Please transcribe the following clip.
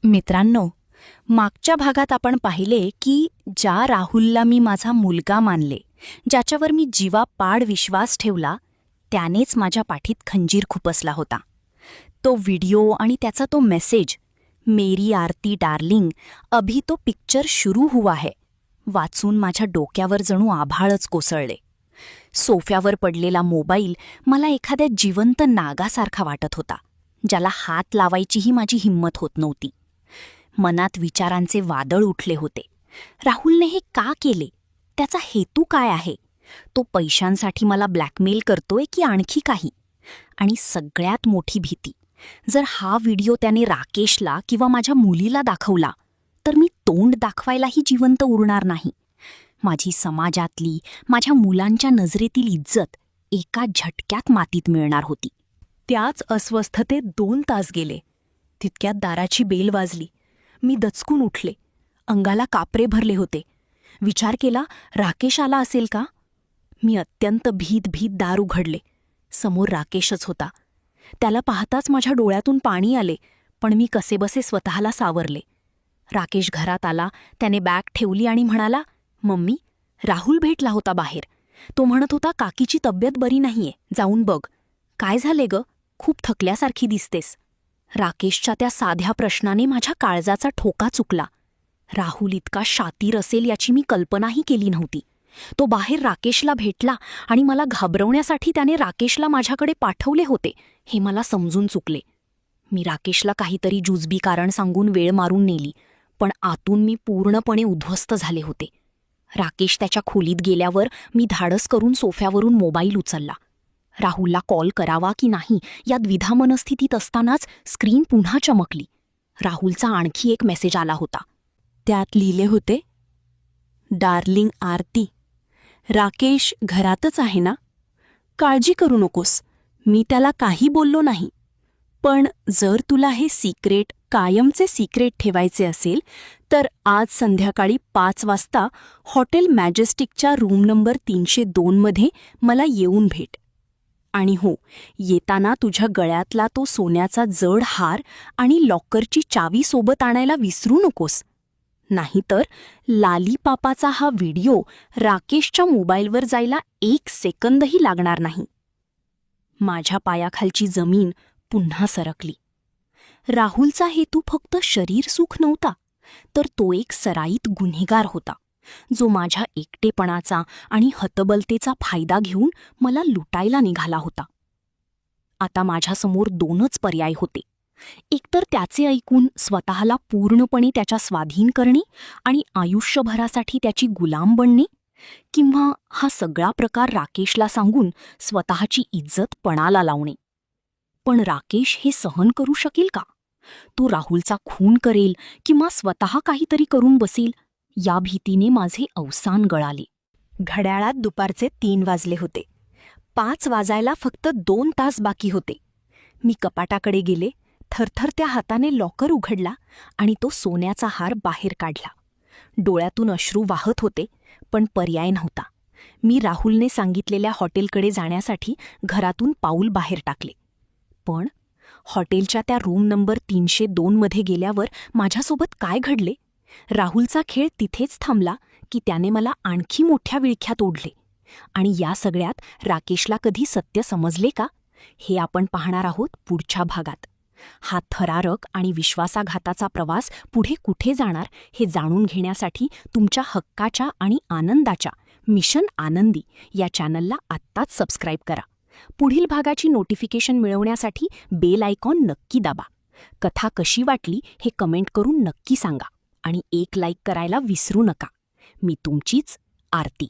मित्रांनो, मागच्या भागात आपण पाहिले की ज्या राहुलला मी माझा मुलगा मानले, ज्याच्यावर मी जीवापाड विश्वास ठेवला, त्यानेच माझ्या पाठीत खंजीर खुपसला होता. तो व्हिडिओ आणि त्याचा तो मेसेज, मेरी आरती डार्लिंग, अभी तो पिक्चर शुरू हुआ है, वाचून माझ्या डोक्यावर जणू आभाळच कोसळले. सोफ्यावर पडलेला मोबाईल मला एखाद्या जिवंत नागासारखा वाटत होता, ज्याला हात लावायचीही माझी हिंमत होत नव्हती. मनात विचारांचे वादळ उठले होते. राहुलने हे का केले? त्याचा हेतू काय आहे? तो पैशांसाठी मला ब्लॅकमेल करतोय की आणखी काही? आणि सगळ्यात मोठी भीती, जर हा व्हिडिओ त्याने राकेशला किंवा माझ्या मुलीला दाखवला तर मी तोंड दाखवायलाही जिवंत उरणार नाही. माझी समाजातली, माझ्या मुलांच्या नजरेतील इज्जत एका झटक्यात मातीत मिळणार होती. त्याच अस्वस्थतेत 2 तास गेले. तितक्यात दाराची बेल वाजली. मी दचकून उठले. अंगाला कापरे भरले होते. विचार केला, राकेश आला असेल का? मी अत्यंत भीत दार उघडले. समोर राकेशच होता. त्याला पाहताच माझ्या डोळ्यातून पाणी आले, पण मी कसेबसे स्वतःला सावरले. राकेश घरात आला. त्याने बॅग ठेवली आणि म्हणाला, मम्मी, राहुल भेटला होता बाहेर. तो म्हणत होता काकीची तब्येत बरी नाहीये, जाऊन बघ. काय झाले ग? खूप थकल्यासारखी दिसतेस. राकेशच्या त्या साध्या प्रश्नाने माझ्या काळजाचा ठोका चुकला. राहुल इतका शातीर असेल याची मी कल्पनाही केली नव्हती. तो बाहेर राकेशला भेटला आणि मला घाबरवण्यासाठी त्याने राकेशला माझ्याकडे पाठवले होते हे मला समजून चुकले. मी राकेशला काहीतरी जुजबी कारण सांगून वेळ मारून नेली, पण आतून मी पूर्णपणे उद्ध्वस्त झाले होते. राकेश त्याच्या खोलीत गेल्यावर मी धाडस करून सोफ्यावरून मोबाईल उचलला. राहुलला कॉल करावा की नाही या द्विधा मनस्थितीत असतानाच स्क्रीन पुन्हा चमकली. राहुलचा आणखी एक मेसेज आला होता. त्यात लिहिले होते, डार्लिंग आरती, राकेश घरातच आहे ना? काळजी करू नकोस, मी त्याला काही बोललो नाही. पण जर तुला हे सिक्रेट कायमचे सिक्रेट ठेवायचे असेल तर आज संध्याकाळी 5 वाजता हॉटेल मॅजेस्टिकच्या रूम नंबर 302 मध्ये मला येऊन भेट. आणि हो, येताना तुझ्या गळ्यातला तो सोन्याचा जड हार आणि लॉकरची चावी सोबत आणायला विसरू नकोस. नाहीतर लालीपापाचा हा व्हिडिओ राकेशच्या मोबाईलवर जायला 1 सेकंदही लागणार नाही. माझ्या पायाखालची जमीन पुन्हा सरकली. राहुलचा हेतू फक्त शरीरसुख नव्हता, तर तो एक सराईत गुन्हेगार होता, जो माझ्या एकटेपणाचा आणि हतबलतेचा फायदा घेऊन मला लुटायला निघाला होता. आता माझ्यासमोर 2च पर्याय होते. एकतर त्याचे ऐकून स्वतःला पूर्णपणे त्याच्या स्वाधीन करणे आणि आयुष्यभरासाठी त्याची गुलाम बनणे, किंवा हा सगळा प्रकार राकेशला सांगून स्वतःची इज्जत पणाला लावणे. पण राकेश हे सहन करू शकेल का? तो राहुलचा खून करेल किंवा स्वतः काहीतरी करून बसेल या भीतीने माझे अवसान गळाले. घड्याळात दुपारचे 3 वाजले होते. 5 वाजायला फक्त 2 तास बाकी होते. मी कपाटाकडे गेले, थरथरत्या हाताने लॉकर उघडला आणि तो सोन्याचा हार बाहेर काढला. डोळ्यातून अश्रू वाहत होते, पण पर्याय नव्हता. मी राहुलने सांगितलेल्या हॉटेलकडे जाण्यासाठी घरातून पाऊल बाहेर टाकले. पण हॉटेलच्या त्या रूम नंबर 302 मध्ये गेल्यावर माझ्यासोबत काय घडले? राहुलचा खेळ तिथेच थांबला की त्याने मला आणखी मोठ्या विळख्यात ओढले. आणि या सगळ्यात राकेशला कधी सत्य समजले का? हे आपण पाहणार आहोत पुढच्या भागात. हा थरारक आणि विश्वासाघाताचा प्रवास पुढे कुठे जाणार हे जाणून घेण्यासाठी तुमच्या हक्काच्या आणि आनंदाच्या मिशन आनंदी या चॅनलला आत्ताच सबस्क्राईब करा. पुढील भागाची नोटिफिकेशन मिळवण्यासाठी बेल आयकॉन नक्की दाबा. कथा कशी वाटली हे कमेंट करून नक्की सांगा आणि एक लाईक करायला विसरू नका. मी तुमचीच आरती.